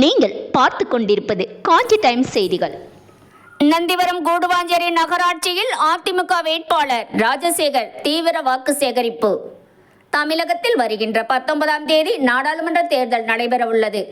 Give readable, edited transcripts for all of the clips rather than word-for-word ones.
நீங்கள் பார்த்து கொண்டிருப்பது காஞ்சி டைம்ஸ் செய்திகள். நந்திவரம் கூடுவாஞ்சேரி நகராட்சியில் அதிமுக வேட்பாளர் ராஜசேகர் தீவிர வாக்கு சேகரிப்பு. தமிழகத்தில் வருகின்ற 19ஆம் தேதி நாடாளுமன்ற தேர்தல் நடைபெறவுள்ளது.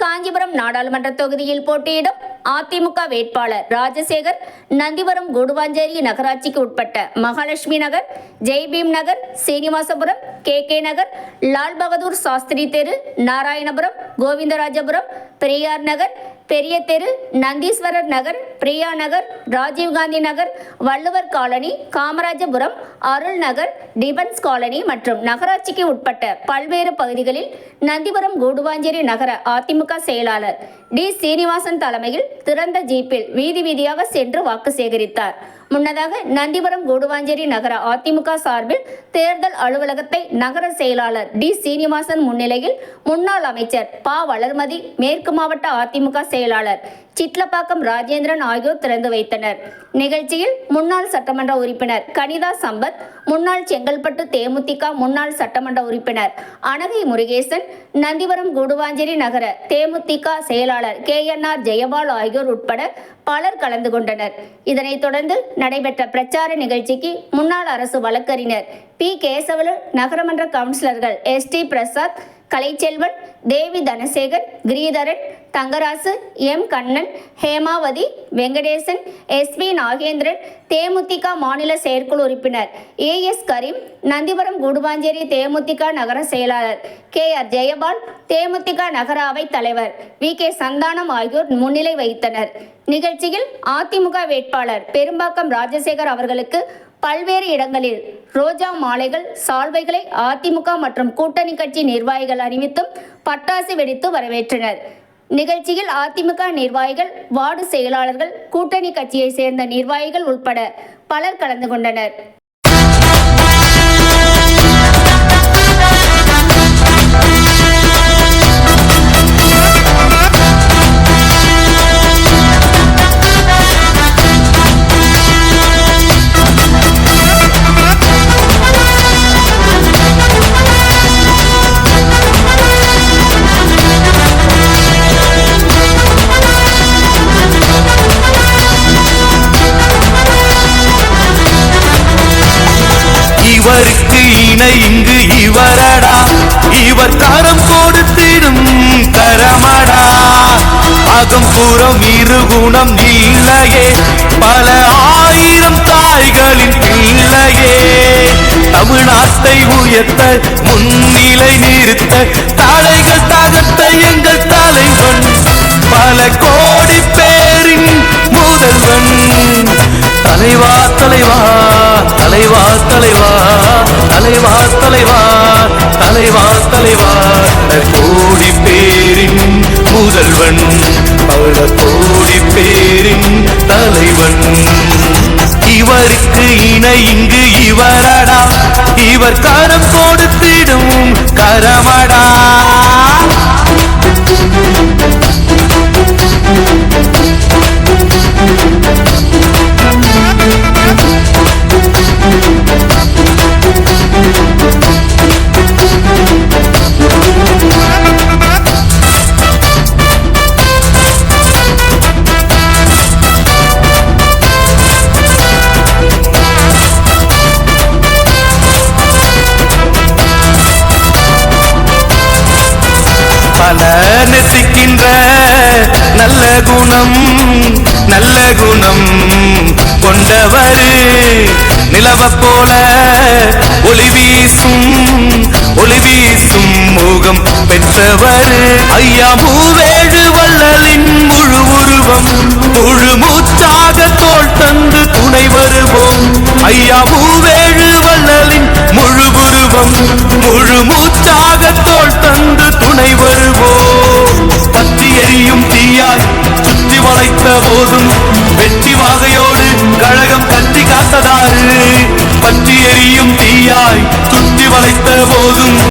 காஞ்சிபுரம் நாடாளுமன்ற தொகுதியில் போட்டியிடும் அதிமுக வேட்பாளர் ராஜசேகர் நந்திவரம் கூடுவாஞ்சேரி நகராட்சிக்கு உட்பட்ட மகாலட்சுமி நகர், ஜெய்பீம் நகர், சீனிவாசபுரம், கே நகர், லால் பகதூர் சாஸ்திரி தெரு, நாராயணபுரம், கோவிந்தராஜபுரம், பெரியார் நகர், பெரிய தெரு, நந்தீஸ்வரர் நகர், பிரியா நகர், ராஜீவ்காந்தி நகர், வள்ளுவர் காலனி, காமராஜபுரம், அருள் நகர், டிபன்ஸ் காலனி மற்றும் நகராட்சிக்கு உட்பட்ட பல்வேறு பகுதிகளில் நந்திவரம் கூடுவாஞ்சேரி நகர அதிமுக செயலாளர் டி சீனிவாசன் தலைமையில் திறந்த ஜீப்பில் வீதி வீதியாக சென்று வாக்கு சேகரித்தார். முன்னதாக நந்திவரம் கூடுவாஞ்சேரி நகர அதிமுக சார்பில் தேர்தல் அலுவலகத்தை நகர செயலாளர் டி சீனிவாசன் முன்னிலையில் முன்னாள் அமைச்சர் ப வளர்மதி, மேற்கு மாவட்ட அதிமுக செயலாளர் சிட்லப்பாக்கம் ராஜேந்திரன் ஆகியோர் திறந்து வைத்தனர். நிகழ்ச்சியில் முன்னாள் சட்டமன்ற உறுப்பினர் கனிதா சம்பத், முன்னாள் செங்கல்பட்டு தேமுதிக முன்னாள் சட்டமன்ற உறுப்பினர் அனகை முருகேசன், நந்திவரம் கூடுவாஞ்சேரி நகர தேமுதிக செயலாளர் KNR ஜெயபால் ஆகியோர் உட்பட பலர் கலந்து கொண்டனர். இதனைத் தொடர்ந்து நடைபெற்ற பிரச்சார நிகழ்ச்சிக்கு முன்னாள் அரசு வழக்கறிஞர் பி கேசவலு, நகரமன்ற கவுன்சிலர்கள் ST பிரசாத், கலைச்செல்வன், தேவி தனசேகர், கிரீதரன், தங்கராசு, M கண்ணன், ஹேமாவதி, வெங்கடேசன், SV நாகேந்திரன், தேமுதிக மாநில செயற்குழு உறுப்பினர் AS கரீம், நந்திவரம் கூடுவாஞ்சேரி தேமுதிக நகர செயலாளர் KR ஜெயபால், தேமுதிக நகர அவை தலைவர் VK சந்தானம் ஆகியோர் முன்னிலை வகித்தனர். நிகழ்ச்சியில் அதிமுக வேட்பாளர் பெரும்பாக்கம் ராஜசேகர் அவர்களுக்கு பல்வேறு இடங்களில் ரோஜா மாலைகள், சால்வைகளை அதிமுக மற்றும் கூட்டணி கட்சி நிர்வாகிகள் அணிவித்தும் பட்டாசு வெடித்து வரவேற்றனர். நிகழ்ச்சியில் அதிமுக நிர்வாகிகள், வார்டு செயலாளர்கள், கூட்டணி கட்சியை சேர்ந்த நிர்வாகிகள் உட்பட பலர் கலந்து கொண்டனர். இவருக்கு இணை இங்கு இவரடா, இவர் கரம் கொடுத்திடும் கரமடா. அகம்புறம் இருகுணம் இல்லையே, பல ஆயிரம் தாய்களின் பிள்ளையே. தமிழ்நாட்டை உயர்த்த முன்னிலை நிறுத்த தடைகள் தகர்த்த எங்கள் தலைவன், பல கோடி பேரின் முதல்வன். தலைவா தலைவா தலைவா தலைவா தலைவா தலைவா தலைவா தலைவா, கோடி பேரின் முதல்வன், பல கோடி பேரின் தலைவன். இவருக்கு இணை இங்கு இவரடா, இவர் கரம் கொடுத்திடும் கரமடா. பல நெசிக்கின்ற நல்ல குணம், நல்ல குணம் கொண்டவர், நிலவ போல ஒளி வீசும் முகம் பெற்றவர். ஐயா மூவேழு வள்ளலின் முழு உருவம், முழு மூச்சாக தோள் தந்து துணை வருவோம். ஐயா மூவேழு வள்ளலின் முழு உருவம், முழு மூச்சாக தோள் தந்து துணை வருவோம். பற்றி எரியும் தீயாய் சுற்றி வளைத்த போதும் வெற்றி வாகையோடு கழகம் கட்டி காத்ததாறு. பற்றி எரியும் தீயாய் சுற்றி வளைத்த போதும்